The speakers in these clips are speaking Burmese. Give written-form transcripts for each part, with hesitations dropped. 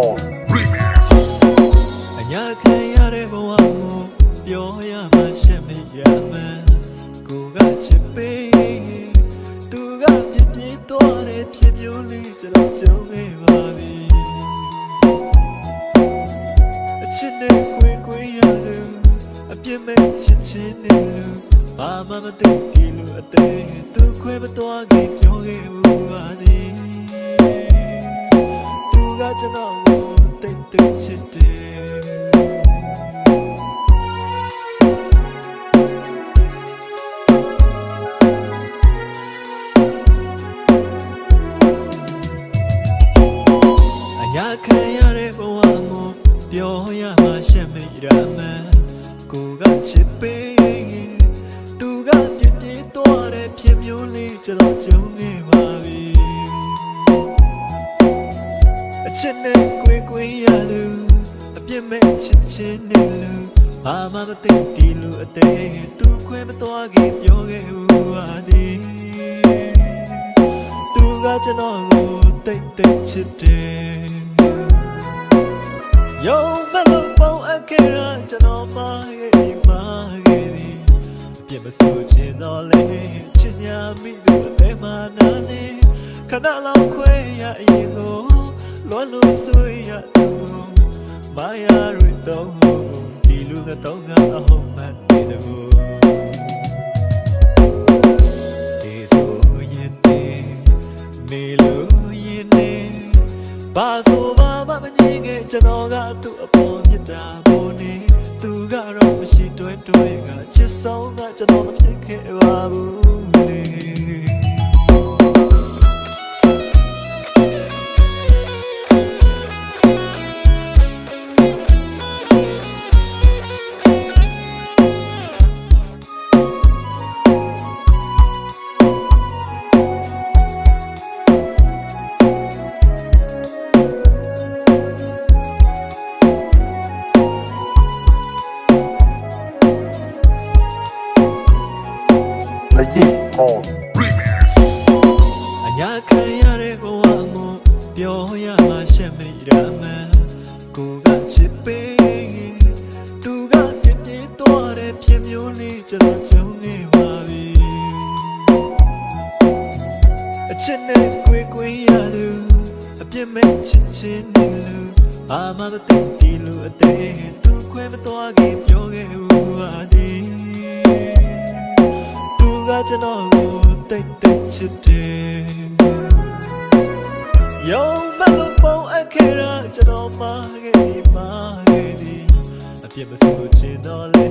on remix အညာခံရတဲ့ဘဝကိုပြောရမှရှက်မရမှန်းကိုကချစ်ပေးသူကပြပြသွားတဲ့ဖြစ်မျိုးလေးကျွန်တော်ကြုံခဲ့ပါပြီအချစ်နဲ့ခွေရသူအပြစ်မဲ့ချစ်ချင်းနဲ့လူဘာမှမသိဒီလိုအသေးသူခွဲမသွားခင်ပြောခဲ့ဘူးပါသည်သူကကျွန်တော်ကိုတိတ်တိတ်ချစ်တယ်ညာခံရတဲ့ဘဝကိုပြောရမှရှက်မရမှန်းကိုကချစ်ပေးသူကပြပြသွားတဲ့ဖြစ်မျိုးလေးကျွန်တော်ကြုံခဲ့ပါပြီအချစ်နဲ့ခွေရသူအပြစ်မဲ့ချစ်ချင်းနဲ့လူဘာမှမသိဒီလိုအသေးသူခွဲမသွားခင်ပြောခဲ့ဘူးပါသည်သူကကျွန်တော်ကိုတိတ်တိတ်ချစ်တယ်ယုံမလို့ပုံအပ်ခဲ့တာကျွန်တော်မှားခဲ့ပြီအပြစ်မဆိုချင်တော့လေချစ်ညာမိလို့အသေးမှနားလေခဏလောက်ခွဲရအရင်ကိုလွန်လို့ဆွေရသူမာယာရတော့ဒီလူကတော့ကအဟုတ်မှတ်နေတယ်ဒီဆိုရင်နေလို့ရင်နေဘာဆိုဘာမှမငြင်းခဲ့ကျွန်တော်ကသူ့အပေါ်မြတ်တာပေါ်နေသူကတော့မရှိတွဲကချစ်ဆုံးကကျွန်တော်မဖြစ်ခဲ့ပါဘူးလေon remix အညာခံရတဲ့ဘဝကိုပြောရမှရှက်မရမှန်းကိုကချစ်ပေးသူကပြပြသွားတဲ့ဖြစ်မျိုးလေးကျွန်တော်ကြုံခဲ့ပါပြီအချစ်နဲ့ခွေရသူအပြစ်မဲ့ချစ်ချင်းနဲ့လူဘာမှမသိဒီလိုအသေးသူခွဲမသွားခင်ပြောခဲ့ဘူးပါသည်ကျွန်တော်ကိုတိတ်တိတ်ချစ်တယ်ယုံမလို့ပုံအပ်ခဲ့တာကျွန်တော်မှားခဲ့ပြီအပြစ်မဆိုချင်တော့လေ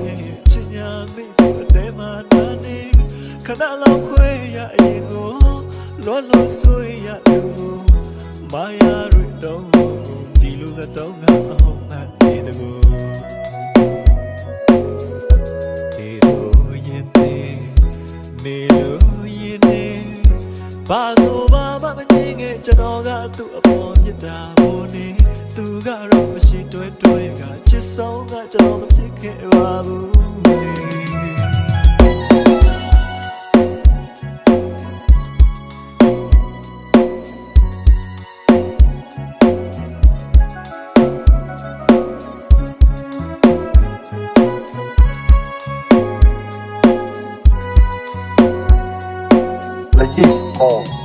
ချင်ညာမိဖို့အသေးမှနားနေခဏလောက်ခွဲရအရင်ကိုလွန်လို့ဆွေရသူမာယာရတော့ဒီလူကတော့ငါအဟုတ်မှတ်နေတယ်နေလို့ရင်နေဘာဆိုဘာမှမငြင်းခဲ့ကျွန်တော်ကသူ့အပေါ်မြတ်တာပေါ်နေသူကတော့မရှိတွဲကချစ်ဆုံးကကျွန်တော်မဖြစ်ခဲ့ပါဘူးon